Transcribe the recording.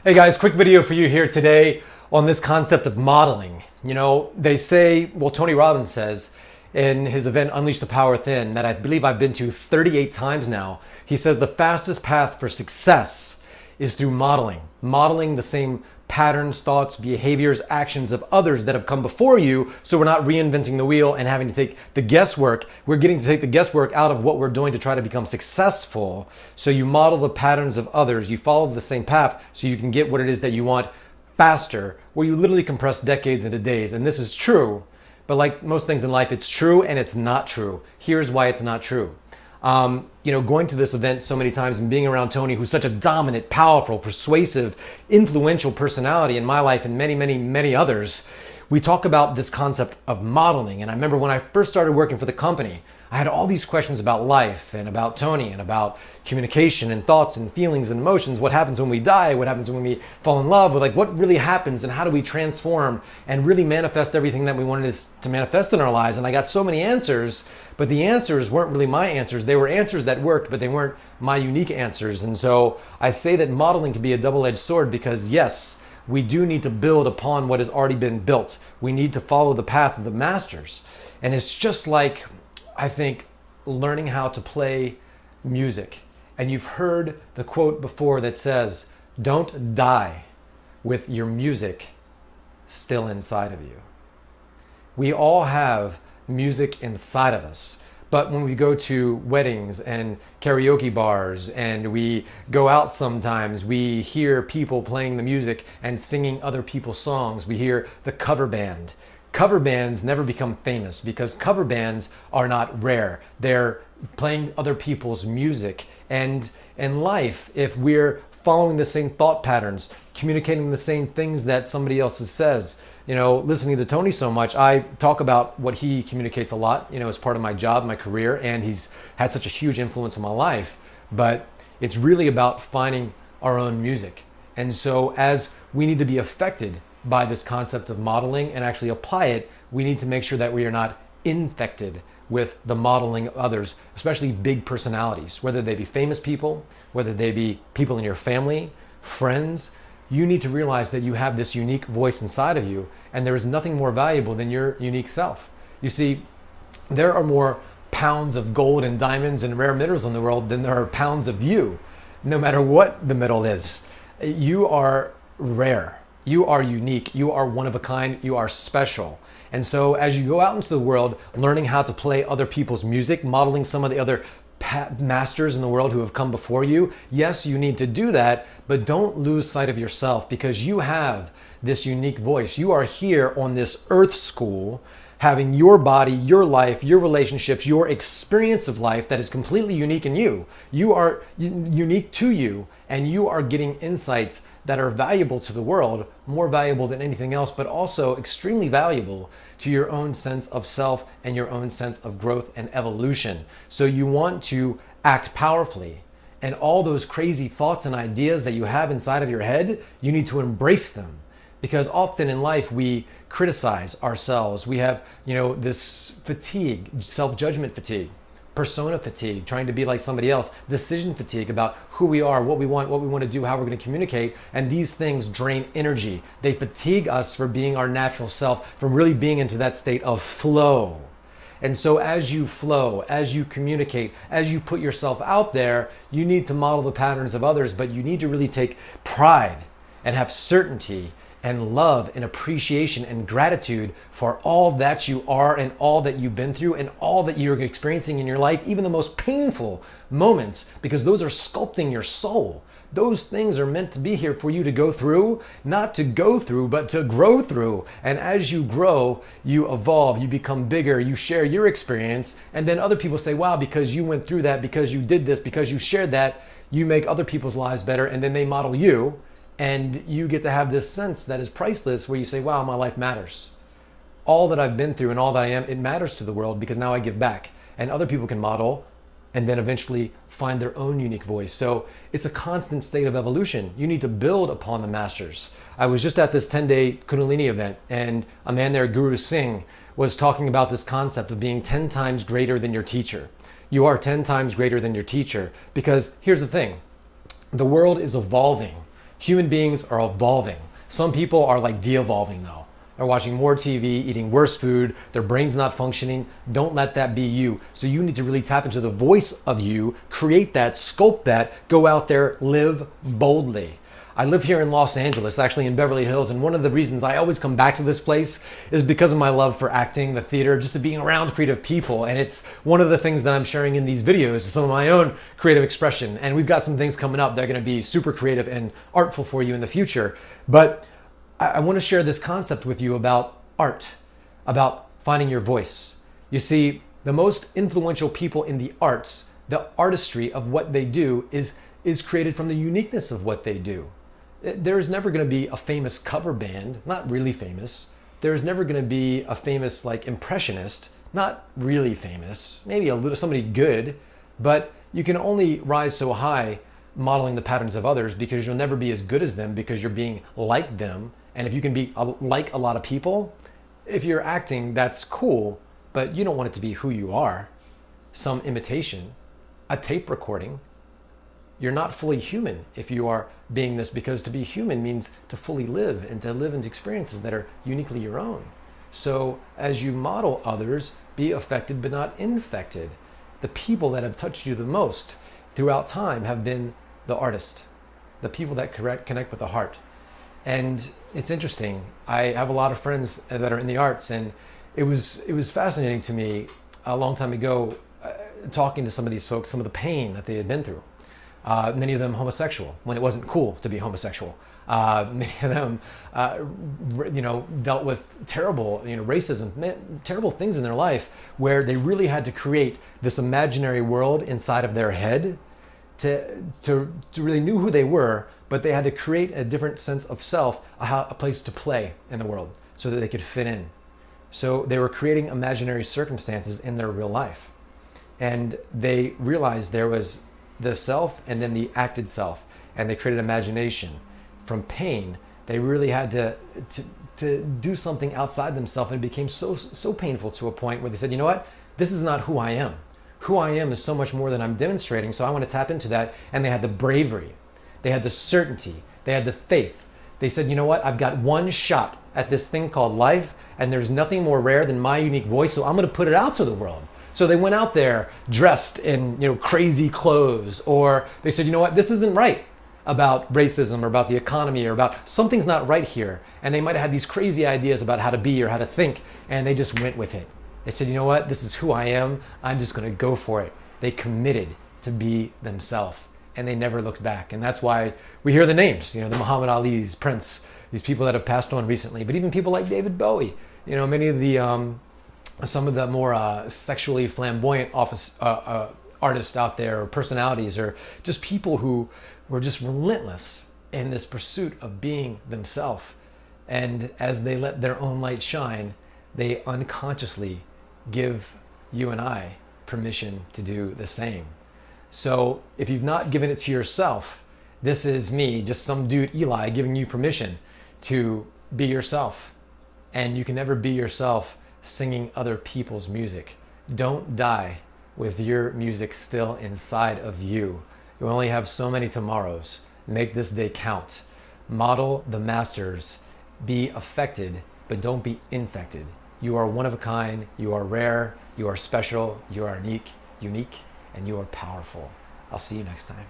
Hey guys, quick video for you here today on this concept of modeling. You know, they say, well, Tony Robbins says in his event, Unleash the Power Within, that I believe I've been to 38 times now. He says the fastest path for success is through modeling. Modeling the same patterns, thoughts, behaviors, actions of others that have come before you, so we're not reinventing the wheel and having to take the guesswork. We're getting to take the guesswork out of what we're doing to try to become successful. So you model the patterns of others, you follow the same path so you can get what it is that you want faster, where you literally compress decades into days. And this is true, but like most things in life, it's true and it's not true. Here's why it's not true. Going to this event so many times and being around Tony, who's such a dominant, powerful, persuasive, influential personality in my life and many, many, many others, we talk about this concept of modeling. And I remember when I first started working for the company, I had all these questions about life and about Tony and about communication and thoughts and feelings and emotions. What happens when we die? What happens when we fall in love? Like, what really happens and how do we transform and really manifest everything that we wanted to manifest in our lives? And I got so many answers, but the answers weren't really my answers. They were answers that worked, but they weren't my unique answers. And so I say that modeling can be a double-edged sword because yes, we do need to build upon what has already been built. We need to follow the path of the masters. And it's just like, I think, learning how to play music. And you've heard the quote before that says, don't die with your music still inside of you. We all have music inside of us. But when we go to weddings and karaoke bars and we go out sometimes, we hear people playing the music and singing other people's songs. We hear the cover band. Cover bands never become famous because cover bands are not rare. They're playing other people's music. And in life, if we're following the same thought patterns, communicating the same things that somebody else says, listening to Tony so much, I talk about what he communicates a lot, as part of my job, my career, and he's had such a huge influence on my life. But it's really about finding our own music. And so as we need to be affected by this concept of modeling and actually apply it, we need to make sure that we are not infected with the modeling of others, especially big personalities, whether they be famous people, whether they be people in your family, friends. You need to realize that you have this unique voice inside of you, and there is nothing more valuable than your unique self. You see, there are more pounds of gold and diamonds and rare minerals in the world than there are pounds of you, no matter what the metal is. You are rare. You are unique. You are one of a kind. You are special. And so as you go out into the world, learning how to play other people's music, modeling some of the other masters in the world who have come before you, yes, you need to do that, but don't lose sight of yourself because you have this unique voice. You are here on this earth school, having your body, your life, your relationships, your experience of life that is completely unique in you. You are unique to you, and you are getting insights that are valuable to the world, more valuable than anything else, but also extremely valuable to your own sense of self and your own sense of growth and evolution. So you want to act powerfully, and all those crazy thoughts and ideas that you have inside of your head, you need to embrace them. Because often in life we criticize ourselves. We have, this fatigue, self-judgment fatigue, persona fatigue, trying to be like somebody else, decision fatigue about who we are, what we want to do, how we're going to communicate. And these things drain energy. They fatigue us for being our natural self, from really being into that state of flow. And so as you flow, as you communicate, as you put yourself out there, you need to model the patterns of others, but you need to really take pride and have certainty and love and appreciation and gratitude for all that you are and all that you've been through and all that you're experiencing in your life, even the most painful moments, because those are sculpting your soul. Those things are meant to be here for you to go through, not to go through, but to grow through. And as you grow, you evolve, you become bigger, you share your experience, and then other people say, wow, because you went through that, because you did this, because you shared that, you make other people's lives better, and then they model you. And you get to have this sense that is priceless where you say, wow, my life matters. All that I've been through and all that I am, it matters to the world because now I give back. And other people can model and then eventually find their own unique voice. So it's a constant state of evolution. You need to build upon the masters. I was just at this 10-day Kundalini event, and a man there, Guru Singh, was talking about this concept of being 10 times greater than your teacher. You are 10 times greater than your teacher because here's the thing. The world is evolving. Human beings are evolving. Some people are like de-evolving though. They're watching more TV, eating worse food, their brain's not functioning. Don't let that be you. So you need to really tap into the voice of you, create that, sculpt that, go out there, live boldly. I live here in Los Angeles, actually in Beverly Hills, and one of the reasons I always come back to this place is because of my love for acting, the theater, just to being around creative people. And it's one of the things that I'm sharing in these videos is some of my own creative expression. And we've got some things coming up that are going to be super creative and artful for you in the future. But I want to share this concept with you about art, about finding your voice. You see, the most influential people in the arts, the artistry of what they do is created from the uniqueness of what they do. There's never going to be a famous cover band, not really famous. There's never going to be a famous like impressionist, not really famous, maybe a little somebody good, but you can only rise so high modeling the patterns of others because you'll never be as good as them because you're being like them. And if you can be like a lot of people, if you're acting, that's cool, but you don't want it to be who you are. Some imitation, a tape recording. You're not fully human if you are being this, because to be human means to fully live and to live into experiences that are uniquely your own. So as you model others, be affected but not infected. The people that have touched you the most throughout time have been the artist, the people that connect with the heart. And it's interesting. I have a lot of friends that are in the arts, and it was fascinating to me a long time ago talking to some of these folks, some of the pain that they had been through. Many of them homosexual when it wasn't cool to be homosexual. Many of them, dealt with terrible, racism, terrible things in their life where they really had to create this imaginary world inside of their head to really knew who they were, but they had to create a different sense of self, a place to play in the world so that they could fit in. So they were creating imaginary circumstances in their real life. And they realized there was the self and then the acted self, and they created imagination. From pain, they really had to do something outside themselves, and it became so painful to a point where they said, you know what, this is not who I am. Who I am is so much more than I'm demonstrating, so I want to tap into that. And they had the bravery, they had the certainty, they had the faith. They said, you know what, I've got one shot at this thing called life, and there's nothing more rare than my unique voice, so I'm going to put it out to the world. So they went out there dressed in crazy clothes, or they said, you know what, this isn't right about racism or about the economy or about something's not right here. And they might have had these crazy ideas about how to be or how to think, and they just went with it. They said, you know what, this is who I am. I'm just going to go for it. They committed to be themselves, and they never looked back. And that's why we hear the names, the Muhammad Ali's, Prince, these people that have passed on recently, but even people like David Bowie, many of the some of the more sexually flamboyant artists out there, or personalities, or just people who were just relentless in this pursuit of being themselves. And as they let their own light shine, they unconsciously give you and I permission to do the same. So if you've not given it to yourself, this is me, just some dude, Eli, giving you permission to be yourself. And you can never be yourself singing other people's music. Don't die with your music still inside of you. You only have so many tomorrows. Make this day count. Model the masters. Be affected, but don't be infected. You are one of a kind. You are rare. You are special. You are unique, and you are powerful. I'll see you next time.